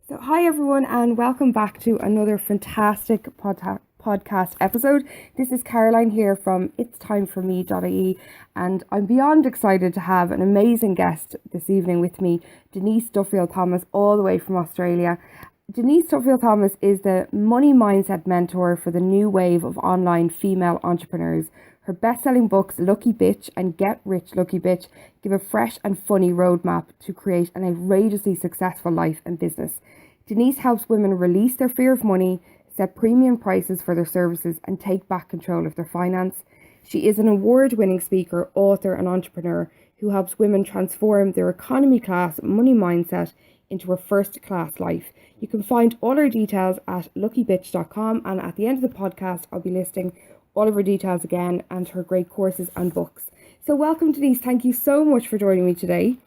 So, hi everyone, and welcome back to another fantastic podcast episode. This is Caroline here from itstimefforme.ie, and I'm beyond excited to have an amazing guest this evening with me, Denise Duffield-Thomas, all the way from Australia. Denise Duffield-Thomas is the money mindset mentor for the new wave of online female entrepreneurs. Her best-selling books, Lucky Bitch and Get Rich Lucky Bitch, give a fresh and funny roadmap to create an outrageously successful life and business. Denise helps women release their fear of money, set premium prices for their services, and take back control of their finance. She is an award-winning speaker, author, and entrepreneur who helps women transform their economy class money mindset into a first-class life. You can find all her details at luckybitch.com, and at the end of the podcast, I'll be listing all of her details again and her great courses and books. So welcome, Denise. Thank you so much for joining me today.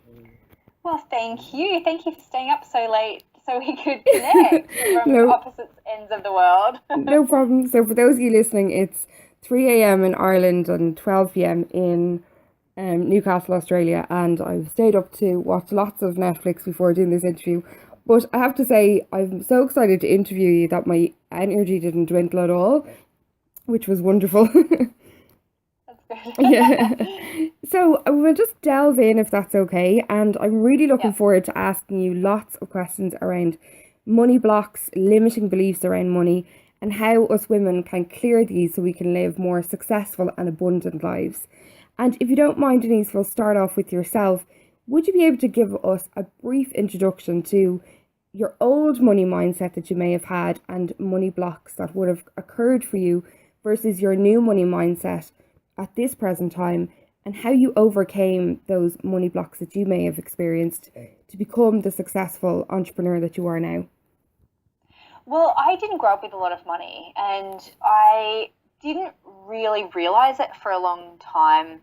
Well, thank you. Thank you for staying up so late so we could connect from opposite ends of the world. No problem. So for those of you listening, it's 3 a.m. in Ireland and 12 p.m. in Newcastle, Australia, and I've stayed up to watch lots of Netflix before doing this interview. But I have to say, I'm so excited to interview you that my energy didn't dwindle at all, which was wonderful. That's good. Yeah. So we'll just delve in if that's okay. And I'm really looking forward to asking you lots of questions around money blocks, limiting beliefs around money, and how us women can clear these so we can live more successful and abundant lives. And if you don't mind, Denise, we'll start off with yourself. Would you be able to give us a brief introduction to your old money mindset that you may have had and money blocks that would have occurred for you versus your new money mindset at this present time, and how you overcame those money blocks that you may have experienced to become the successful entrepreneur that you are now? Well, I didn't grow up with a lot of money, and I didn't really realize it for a long time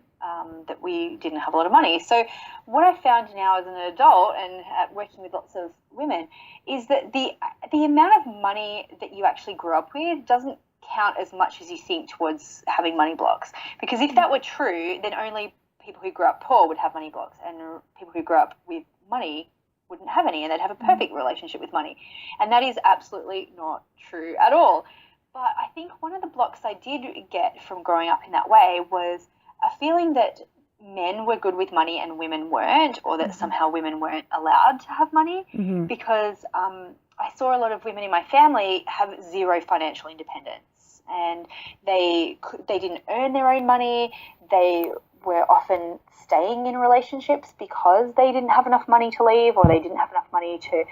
that we didn't have a lot of money. So what I found now as an adult and working with lots of women is that the amount of money that you actually grew up with doesn't count as much as you think towards having money blocks. Because if that were true, then only people who grew up poor would have money blocks, and people who grew up with money wouldn't have any, and they'd have a perfect relationship with money. And that is absolutely not true at all. But I think one of the blocks I did get from growing up in that way was a feeling that men were good with money and women weren't, or that somehow women weren't allowed to have money, because I saw a lot of women in my family have zero financial independence, and they didn't earn their own money. They were often staying in relationships because they didn't have enough money to leave, or they didn't have enough money to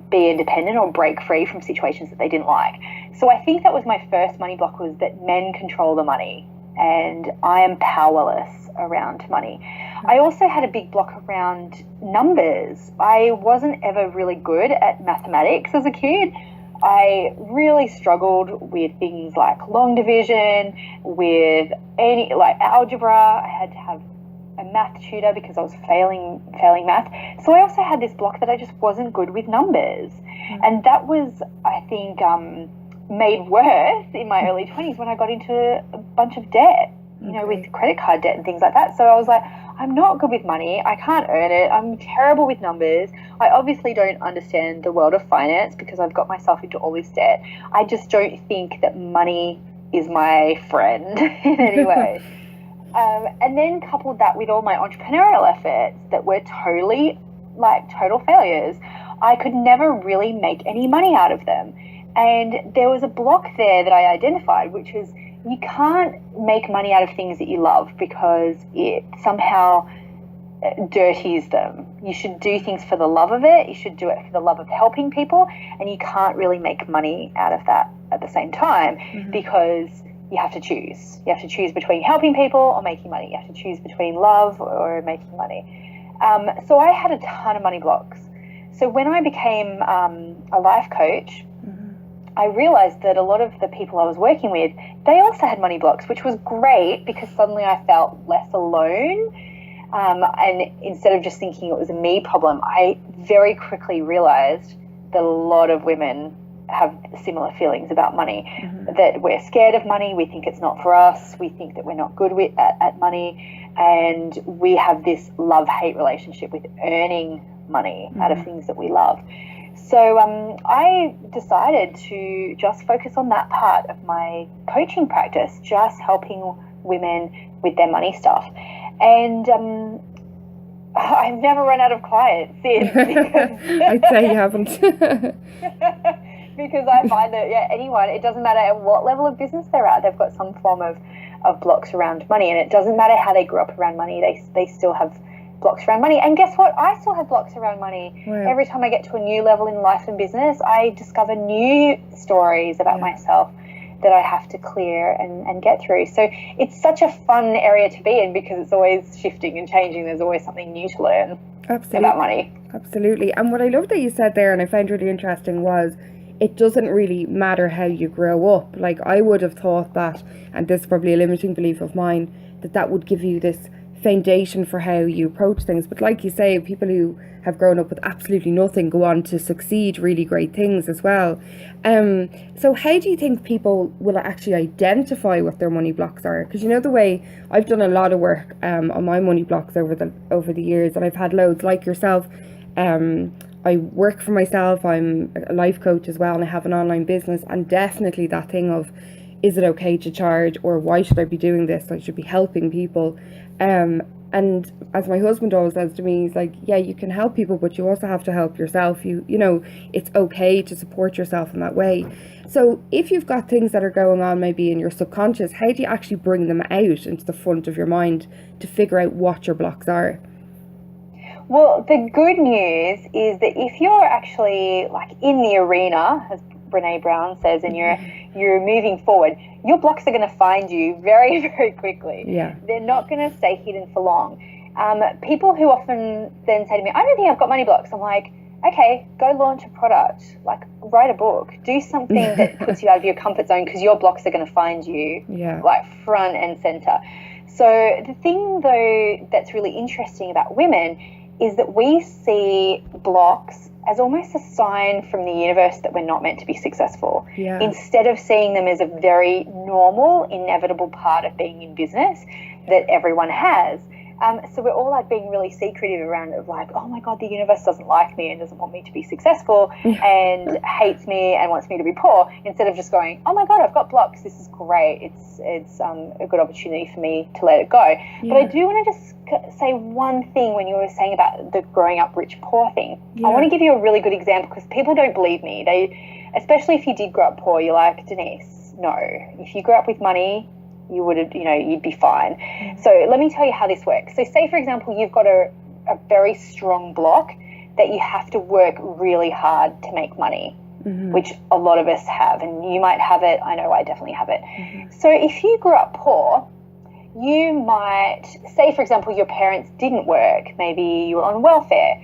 be independent or break free from situations that they didn't like. So I think that was my first money block, was that men control the money and I am powerless around money. I also had a big block around numbers. I wasn't ever really good at mathematics as a kid. I really struggled with things like long division, with any like algebra. I had to have a math tutor because I was failing math. So I also had this block that I just wasn't good with numbers. And that was, I think, made worse in my early 20s when I got into a bunch of debt, with credit card debt and things like that. So I was like, I'm not good with money. I can't earn it. I'm terrible with numbers. I obviously don't understand the world of finance because I've got myself into all this debt. I just don't think that money is my friend in any way. And then coupled that with all my entrepreneurial efforts that were total failures. I could never really make any money out of them. And there was a block there that I identified, which was you can't make money out of things that you love because it somehow dirties them. You should do things for the love of it. You should do it for the love of helping people. And you can't really make money out of that at the same time because you have to choose. You have to choose between helping people or making money. You have to choose between love or making money. So I had a ton of money blocks. So when I became a life coach, I realized that a lot of the people I was working with, they also had money blocks, which was great because suddenly I felt less alone. And instead of just thinking it was a me problem, I very quickly realized that a lot of women have similar feelings about money, that we're scared of money, we think it's not for us, we think that we're not good at money, and we have this love-hate relationship with earning money out of things that we love. So I decided to just focus on that part of my coaching practice, just helping women with their money stuff. And I've never run out of clients since. I'd say you haven't. Because I find that, anyone, it doesn't matter at what level of business they're at, they've got some form of blocks around money. And it doesn't matter how they grew up around money, they still have blocks around money. And guess what? I still have blocks around money. Wow. Every time I get to a new level in life and business, I discover new stories about myself that I have to clear and get through. So it's such a fun area to be in because it's always shifting and changing. There's always something new to learn about money. Absolutely. And what I love that you said there, and I found really interesting, was it doesn't really matter how you grow up. Like, I would have thought that, and this is probably a limiting belief of mine, that would give you this foundation for how you approach things. But like you say, people who have grown up with absolutely nothing go on to succeed really great things as well. So how do you think people will actually identify what their money blocks are? Because, you know, the way I've done a lot of work on my money blocks over the years, and I've had loads like yourself. I work for myself, I'm a life coach as well, and I have an online business, and definitely that thing of, is it okay to charge, or why should I be doing this? I should be helping people. And as my husband always says to me, he's like, yeah, you can help people, but you also have to help yourself. You know, it's okay to support yourself in that way. So if you've got things that are going on maybe in your subconscious, how do you actually bring them out into the front of your mind to figure out what your blocks are? Well, the good news is that if you're actually like in the arena, as Brene Brown says, and you're moving forward, your blocks are going to find you very, very quickly. Yeah. They're not going to stay hidden for long. People who often then say to me, I don't think I've got money blocks. I'm like, okay, go launch a product, like write a book, do something that puts you out of your comfort zone, because your blocks are going to find you like front and center. So the thing though that's really interesting about women is that we see blocks as almost a sign from the universe that we're not meant to be successful, instead of seeing them as a very normal, inevitable part of being in business that everyone has. So we're all like being really secretive around it, of like, oh my God, the universe doesn't like me and doesn't want me to be successful and hates me and wants me to be poor, instead of just going, oh my God, I've got blocks. This is great. It's a good opportunity for me to let it go. Yeah. But I do want to just say one thing when you were saying about the growing up rich poor thing. I want to give you a really good example, because people don't believe me. Especially if you did grow up poor, you're like, Denise, no. If you grew up with money, you would have, you'd be fine. So let me tell you how this works. So say, for example, you've got a very strong block that you have to work really hard to make money, which a lot of us have, and you might have it. I know I definitely have it. So if you grew up poor, you might say, for example, your parents didn't work, maybe you were on welfare,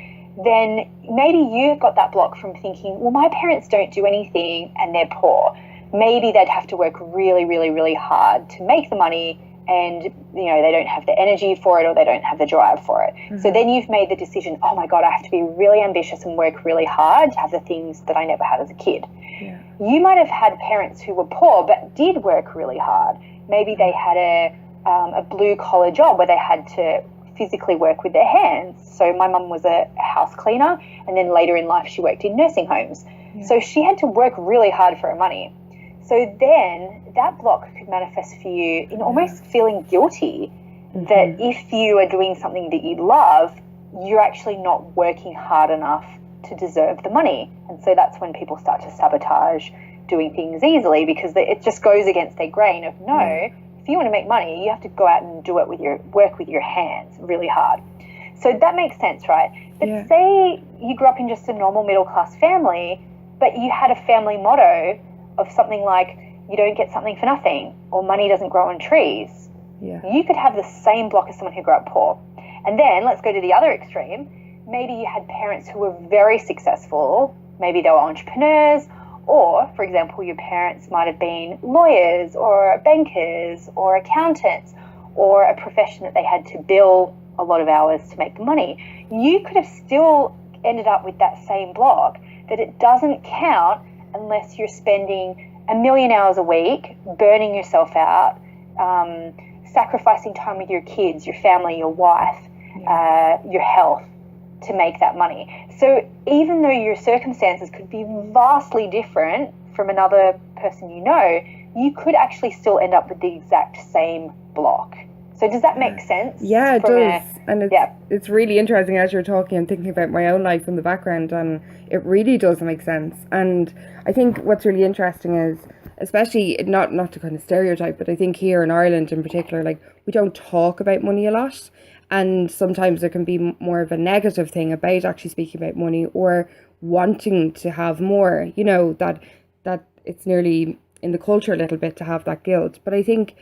then maybe you got that block from thinking, well, my parents don't do anything and they're poor. Maybe they'd have to work really, really, really hard to make the money, and, they don't have the energy for it, or they don't have the drive for it. So then you've made the decision, oh my God, I have to be really ambitious and work really hard to have the things that I never had as a kid. Yeah. You might have had parents who were poor but did work really hard. Maybe they had a blue-collar job where they had to physically work with their hands. So my mum was a house cleaner, and then later in life she worked in nursing homes. Yeah. So she had to work really hard for her money. So then that block could manifest for you in almost feeling guilty that if you are doing something that you love, you're actually not working hard enough to deserve the money. And so that's when people start to sabotage doing things easily, because it just goes against their grain of, no, if you want to make money, you have to go out and do it work with your hands really hard. So that makes sense, right? But say you grew up in just a normal middle-class family, but you had a family motto of something like, you don't get something for nothing, or money doesn't grow on trees. Yeah. You could have the same block as someone who grew up poor. And then let's go to the other extreme. Maybe you had parents who were very successful. Maybe they were entrepreneurs, or, for example, your parents might have been lawyers or bankers or accountants, or a profession that they had to bill a lot of hours to make the money. You could have still ended up with that same block, that it doesn't count unless you're spending 1 million hours a week, burning yourself out, sacrificing time with your kids, your family, your wife, your health, to make that money. So even though your circumstances could be vastly different from another person you know, you could actually still end up with the exact same block. So does that make sense? Yeah, it does. And it's really interesting as you're talking. I'm thinking about my own life in the background, and it really does make sense. And I think what's really interesting is, especially not to kind of stereotype, but I think here in Ireland in particular, like, we don't talk about money a lot. And sometimes there can be more of a negative thing about actually speaking about money or wanting to have more, you know, that it's nearly in the culture a little bit to have that guilt. But I think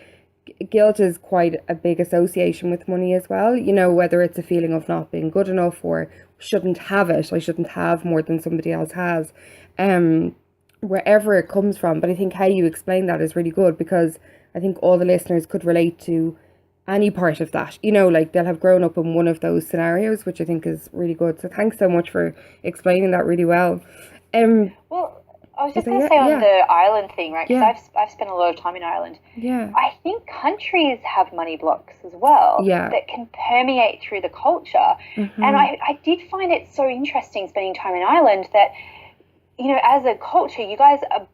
guilt is quite a big association with money as well, you know, whether it's a feeling of not being good enough or shouldn't have it, I shouldn't have more than somebody else has, wherever it comes from. But I think how you explain that is really good, because I think all the listeners could relate to any part of that, you know, like they'll have grown up in one of those scenarios, which I think is really good. So thanks so much for explaining that really well. Well, I was just going to say on the Ireland thing, right? Because I've spent a lot of time in Ireland. Yeah. I think countries have money blocks as well that can permeate through the culture. Mm-hmm. And I did find it so interesting spending time in Ireland that, you know, as a culture, you guys are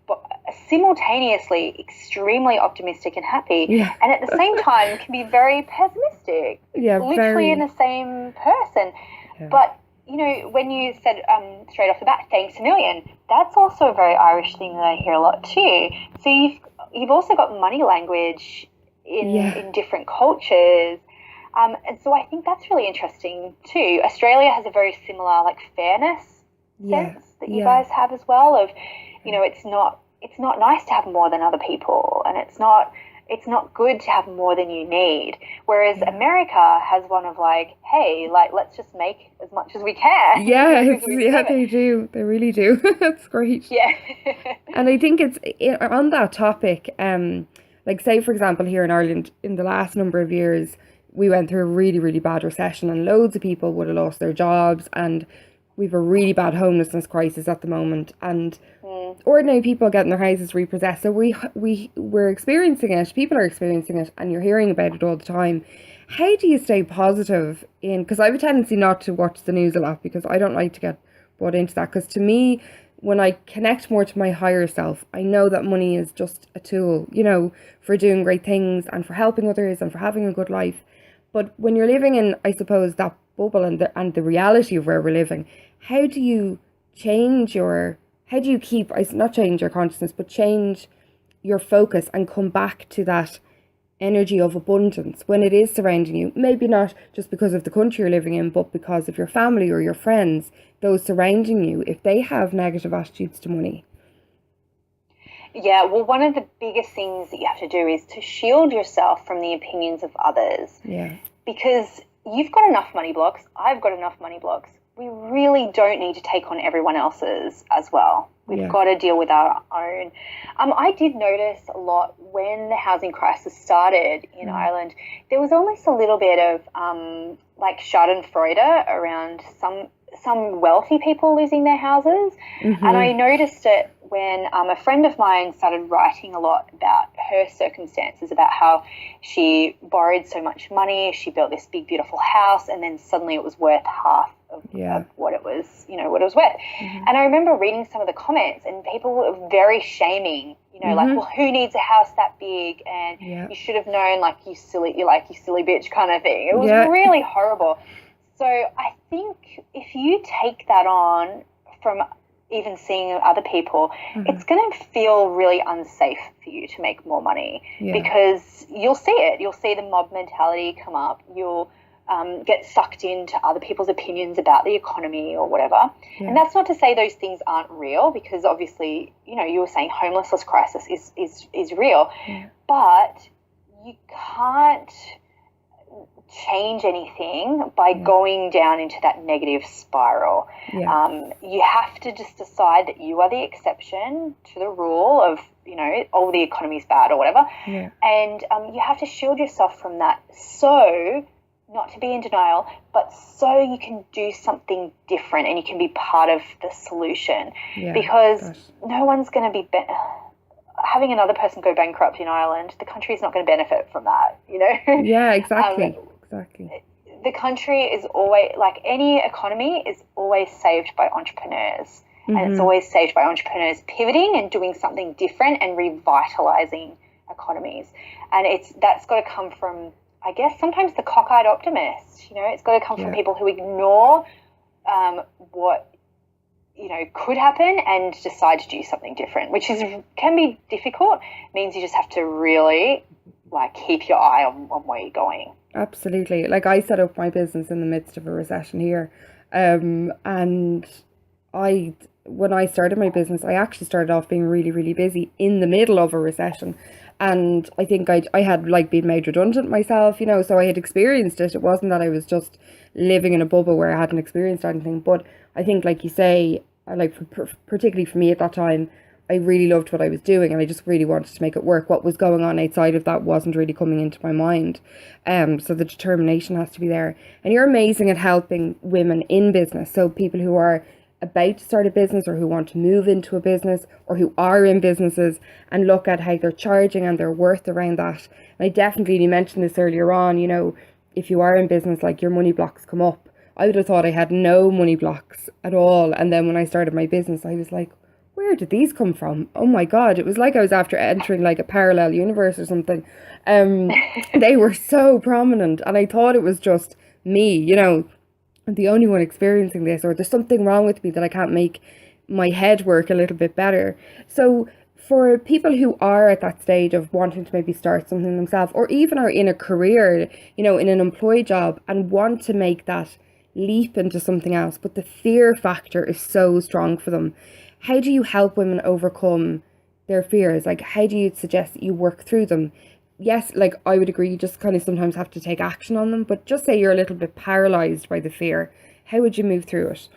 simultaneously extremely optimistic and happy, and at the same time can be very pessimistic. Literally in the same person. Yeah. But you know, when you said straight off the bat, thanks a million, that's also a very Irish thing that I hear a lot too. So you've also got money language in different cultures. And so I think that's really interesting too. Australia has a very similar like fairness sense that you guys have as well, of, you know, it's not nice to have more than other people, and it's not good to have more than you need. Whereas America has one of like, hey, like, let's just make as much as we can. They do. They really do. That's great. Yeah. And I think it's on that topic, like say, for example, here in Ireland, in the last number of years, we went through a really, really bad recession, and loads of people would have lost their jobs, and we've a really bad homelessness crisis at the moment, and ordinary people getting their houses repossessed. So we're experiencing it, people are experiencing it, and you're hearing about it all the time. How do you stay positive because I have a tendency not to watch the news a lot, because I don't like to get brought into that, because to me, when I connect more to my higher self, I know that money is just a tool, you know, for doing great things and for helping others and for having a good life. But when you're living in, I suppose, that bubble and the reality of where we're living, how do you keep, not change your consciousness, but change your focus and come back to that energy of abundance when it is surrounding you? Maybe not just because of the country you're living in, but because of your family or your friends, those surrounding you, if they have negative attitudes to money. Yeah, well, one of the biggest things that you have to do is to shield yourself from the opinions of others. Yeah. Because you've got enough money blocks, I've got enough money blocks. We really don't need to take on everyone else's as well. We've got to deal with our own. I did notice a lot when the housing crisis started in Ireland, there was almost a little bit of like schadenfreude around some wealthy people losing their houses. Mm-hmm. And I noticed it when a friend of mine started writing a lot about her circumstances, about how she borrowed so much money, she built this big, beautiful house, and then suddenly it was worth half of what it was, what it was worth. Mm-hmm. And I remember reading some of the comments, and people were very shaming, like, well, who needs a house that big? And you should have known, like, you silly bitch kind of thing. It was really horrible. So I think if you take that on from even seeing other people, it's going to feel really unsafe for you to make more money because you'll see it. You'll see the mob mentality come up. You'll get sucked into other people's opinions about the economy or whatever. Yeah. And that's not to say those things aren't real, because obviously, you were saying homelessness crisis is real, but you can't change anything by going down into that negative spiral. You have to just decide that you are the exception to the rule of, oh, the economy's bad or whatever. And you have to shield yourself from that, so not to be in denial, but so you can do something different and you can be part of the solution. Because no one's going to be having another person go bankrupt in Ireland. The country is not going to benefit from that, Yeah, exactly. Exactly. the country is always, like any economy, is always saved by entrepreneurs. And it's always saved by entrepreneurs pivoting and doing something different and revitalizing economies. And that's got to come from, I guess, sometimes the cockeyed optimists. It's got to come from people who ignore what could happen and decide to do something different, which can be difficult. It means you just have to really keep your eye on where you're going. Absolutely. Like, I set up my business in the midst of a recession here, and when I started my business, I actually started off being really, really busy in the middle of a recession. And I think I had been made redundant myself, so I had experienced it. It wasn't that I was just living in a bubble where I hadn't experienced anything. But I think, like you say, particularly for me at that time, I really loved what I was doing and I just really wanted to make it work. What was going on outside of that wasn't really coming into my mind. So the determination has to be there. And you're amazing at helping women in business. So people who are about to start a business or who want to move into a business or who are in businesses, and look at how they're charging and their worth around that. And I definitely, you mentioned this earlier on, if you are in business, your money blocks come up. I would have thought I had no money blocks at all. And then when I started my business, I was like, where did these come from? Oh my God, it was like I was after entering a parallel universe or something. They were so prominent and I thought it was just me, I'm the only one experiencing this, or there's something wrong with me that I can't make my head work a little bit better. So for people who are at that stage of wanting to maybe start something themselves, or even are in a career, in an employed job and want to make that leap into something else, but the fear factor is so strong for them, how do you help women overcome their fears? How do you suggest that you work through them? Yes, I would agree, you just kind of sometimes have to take action on them, but just say you're a little bit paralyzed by the fear. How would you move through it?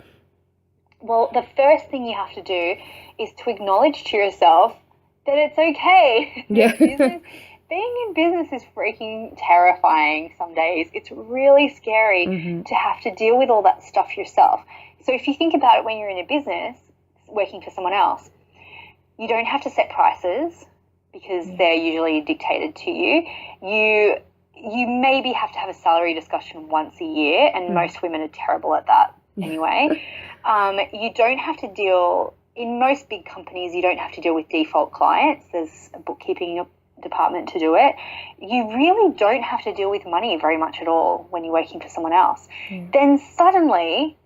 Well, the first thing you have to do is to acknowledge to yourself that it's okay. Yeah. Being in business is freaking terrifying some days. It's really scary to have to deal with all that stuff yourself. So if you think about it, when you're in a business working for someone else, you don't have to set prices because they're usually dictated to you. You maybe have to have a salary discussion once a year, and most women are terrible at that anyway. You don't have to deal, in most big companies, you don't have to deal with default clients. There's a bookkeeping department to do it. You really don't have to deal with money very much at all when you're working for someone else. Then suddenly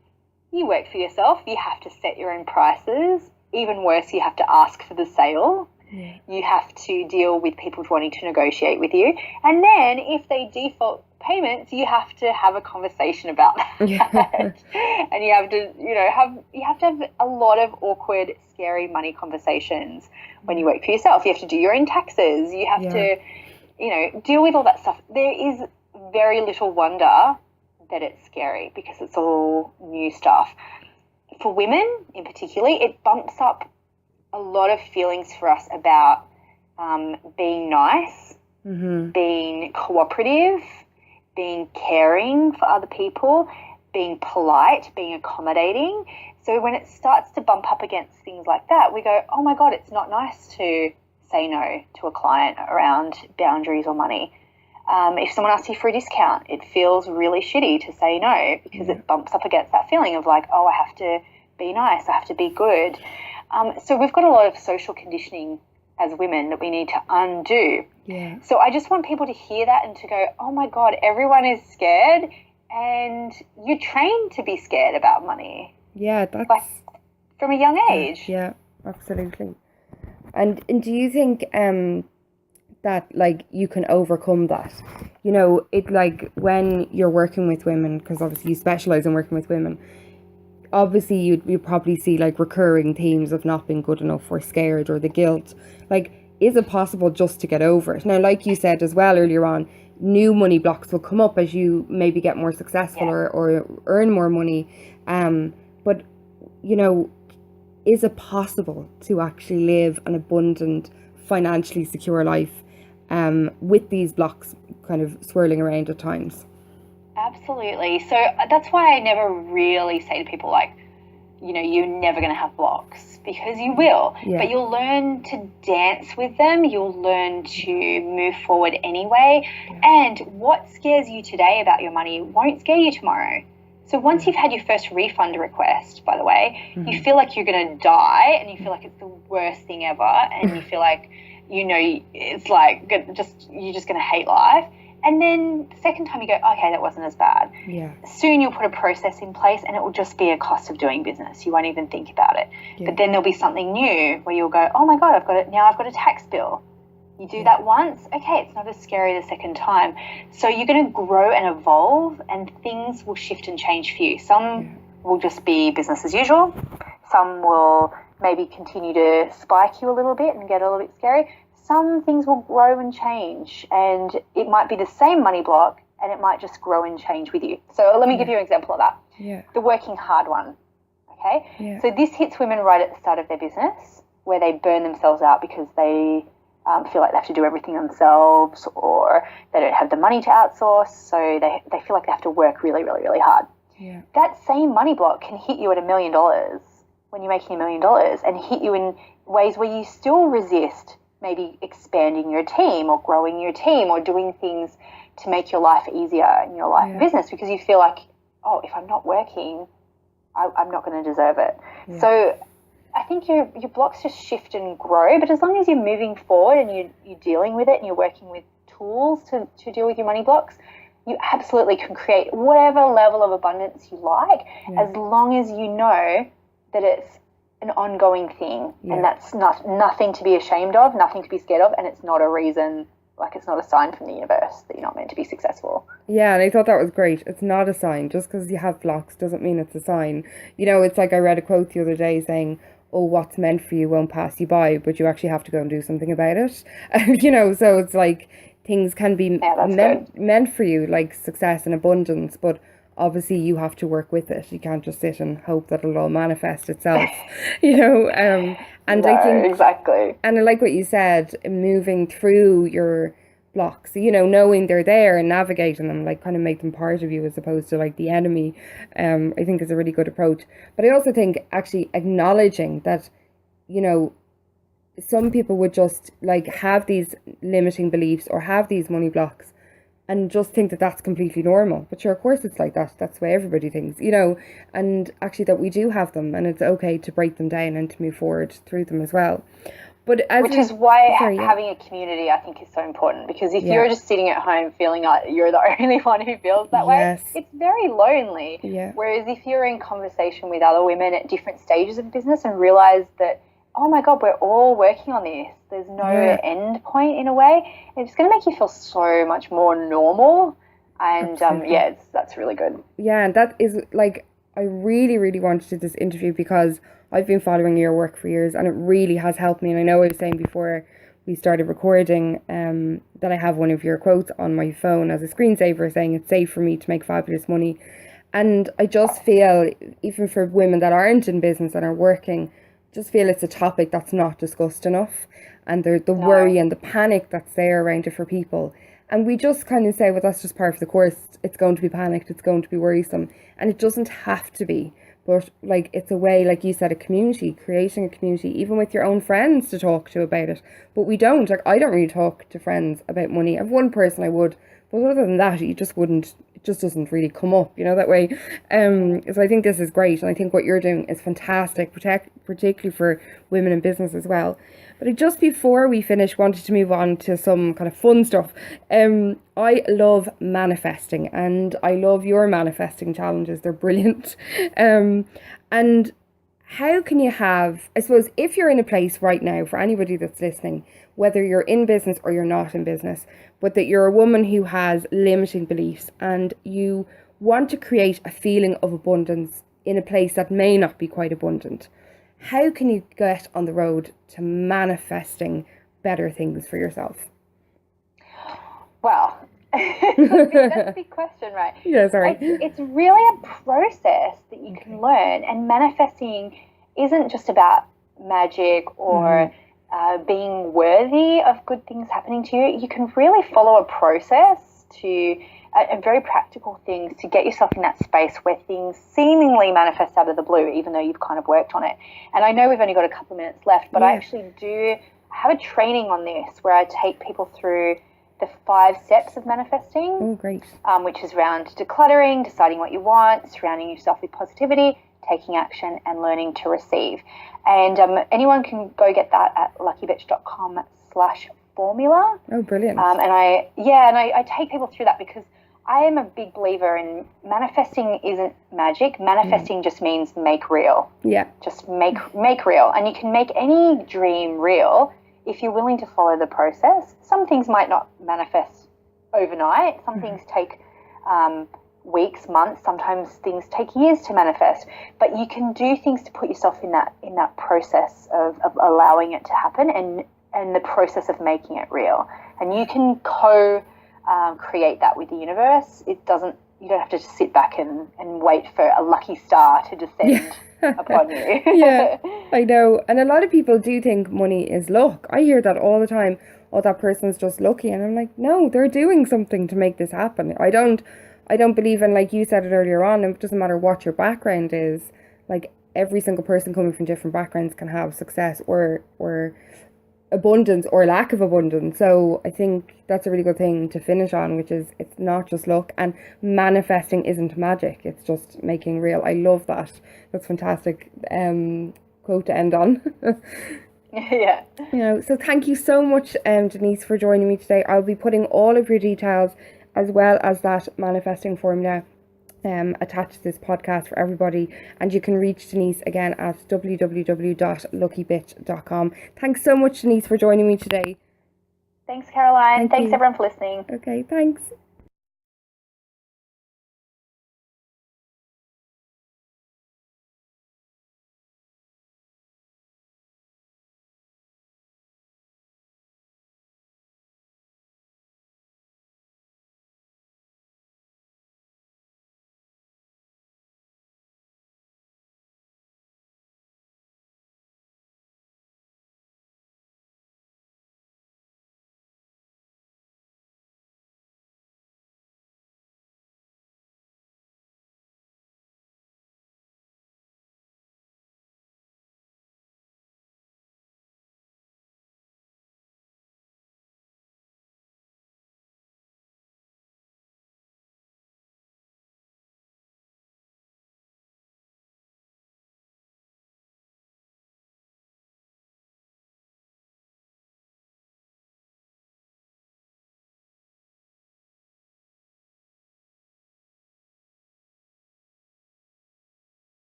you work for yourself. You have to set your own prices. Even worse, you have to ask for the sale. You have to deal with people wanting to negotiate with you. And then if they default payments, you have to have a conversation about that. And you have to have a lot of awkward, scary money conversations when you work for yourself. You have to do your own taxes. You have to, deal with all that stuff. There is very little wonder that it's scary because it's all new stuff. For women in particular, it bumps up a lot of feelings for us about being nice, being cooperative, being caring for other people, being polite, being accommodating. So when it starts to bump up against things like that, we go, oh my God, it's not nice to say no to a client around boundaries or money. If someone asks you for a discount, it feels really shitty to say no because it bumps up against that feeling of oh, I have to be nice, I have to be good. So we've got a lot of social conditioning as women that we need to undo. So I just want people to hear that and to go, oh my God, everyone is scared and you're trained to be scared about money. That's from a young age. Yeah, absolutely. And do you think that you can overcome that? When you're working with women, because obviously you specialize in working with women, obviously you probably see recurring themes of not being good enough or scared or the guilt. Is it possible just to get over it? Now, like you said as well earlier on, new money blocks will come up as you maybe get more successful or earn more money. But is it possible to actually live an abundant, financially secure life with these blocks kind of swirling around at times? Absolutely. So that's why I never really say to people you're never going to have blocks, because you will. Yeah. But you'll learn to dance with them. You'll learn to move forward anyway. Yeah. And what scares you today about your money won't scare you tomorrow. So once you've had your first refund request, by the way, you feel like you're going to die, and you feel like it's the worst thing ever, and you feel like, it's like you're just going to hate life. And then the second time you go, okay, that wasn't as bad. Yeah. Soon you'll put a process in place, and it will just be a cost of doing business. You won't even think about it. Yeah. But then there'll be something new where you'll go, oh my God, I've got a tax bill. You do that once, okay, it's not as scary the second time. So you're going to grow and evolve, and things will shift and change for you. Some will just be business as usual. Some will maybe continue to spike you a little bit and get a little bit scary. Some things will grow and change, and it might be the same money block, and it might just grow and change with you. So let me give you an example of that. Yeah. The working hard one, okay? Yeah. So this hits women right at the start of their business, where they burn themselves out because they feel like they have to do everything themselves, or they don't have the money to outsource, so they feel like they have to work really, really, really hard. Yeah. That same money block can hit you at $1 million when you're making $1 million, and hit you in ways where you still resist maybe expanding your team or growing your team or doing things to make your life easier in your life and business, because you feel like, oh, if I'm not working, I'm not going to deserve it. Yeah. So I think your blocks just shift and grow, but as long as you're moving forward and you're dealing with it and you're working with tools to deal with your money blocks, you absolutely can create whatever level of abundance you like, as long as you know that it's an ongoing thing, and that's nothing to be ashamed of, nothing to be scared of, and it's not a reason, like it's not a sign from the universe that you're not meant to be successful. Yeah, and I thought that was great. It's not a sign. Just because you have blocks doesn't mean it's a sign. It's like I read a quote the other day saying, oh, what's meant for you won't pass you by, but you actually have to go and do something about it. So it's like things can be meant for you, like success and abundance, but obviously you have to work with it. You can't just sit and hope that it'll all manifest itself, and I think exactly. And I like what you said, moving through your blocks, knowing they're there and navigating them, like kind of make them part of you as opposed to like the enemy, I think is a really good approach. But I also think actually acknowledging that, some people would just like have these limiting beliefs or have these money blocks and just think that that's completely normal. But sure, of course it's like that. That's the way everybody thinks, and actually that we do have them, and it's okay to break them down and to move forward through them as well. But which is why having a community, I think, is so important, because if you're just sitting at home feeling like you're the only one who feels that way, it's very lonely. Yeah. Whereas if you're in conversation with other women at different stages of business and realize that, oh my God, we're all working on this, there's no end point in a way, it's going to make you feel so much more normal. And that's really good. Yeah, and that is like, I really, really wanted to do this interview because I've been following your work for years, and it really has helped me. And I know I was saying before we started recording that I have one of your quotes on my phone as a screensaver saying it's safe for me to make fabulous money. And I just feel, even for women that aren't in business and are working, just feel it's a topic that's not discussed enough, and the worry and the panic that's there around it for people. And we just kind of say, well, that's just part of the course. It's going to be panicked. It's going to be worrisome. And it doesn't have to be. But like, it's a way, like you said, creating a community, even with your own friends to talk to about it. But we don't. Like, I don't really talk to friends about money. I have one person I would, but other than that, you just wouldn't. It just doesn't really come up, that way. So I think this is great, and I think what you're doing is fantastic, particularly for women in business as well. But I just before we finish, wanted to move on to some kind of fun stuff. I love manifesting, and I love your manifesting challenges. They're brilliant. And how can you have, I suppose, if you're in a place right now, for anybody that's listening, whether you're in business or you're not in business, but that you're a woman who has limiting beliefs and you want to create a feeling of abundance in a place that may not be quite abundant, how can you get on the road to manifesting better things for yourself? Well, that's a big question, right? Yeah, sorry. It's really a process that you can learn, and manifesting isn't just about magic or being worthy of good things happening to you. You can really follow a process to and very practical things to get yourself in that space where things seemingly manifest out of the blue, even though you've kind of worked on it. And I know we've only got a couple of minutes left, but I actually do have a training on this where I take people through the 5 steps of manifesting. Oh, great. Which is around decluttering, deciding what you want, surrounding yourself with positivity, taking action, and learning to receive. And anyone can go get that at luckybitch.com/formula. Oh, brilliant. And I take people through that because I am a big believer in manifesting isn't magic. Manifesting just means make real. Yeah. Just make real. And you can make any dream real if you're willing to follow the process. Some things might not manifest overnight. Some things take weeks, months, sometimes things take years to manifest, but you can do things to put yourself in that process of allowing it to happen and the process of making it real. And you can create that with the universe. You don't have to just sit back and wait for a lucky star to descend upon you. Yeah, I know. And a lot of people do think money is luck. I hear that all the time. Oh, that person's just lucky. And I'm like, no, they're doing something to make this happen. I don't believe in, like you said it earlier on, it doesn't matter what your background is. Like, every single person coming from different backgrounds can have success or abundance or lack of abundance. So I think that's a really good thing to finish on, which is it's not just luck, and manifesting isn't magic. It's just making real. I love that. That's fantastic quote to end on. Yeah. So thank you so much, Denise, for joining me today. I'll be putting all of your details as well as that manifesting formula attached to this podcast for everybody, and you can reach Denise again at www.luckybitch.com. Thanks so much, Denise, for joining me today. Thanks, Caroline. Thanks everyone for listening. Okay, thanks.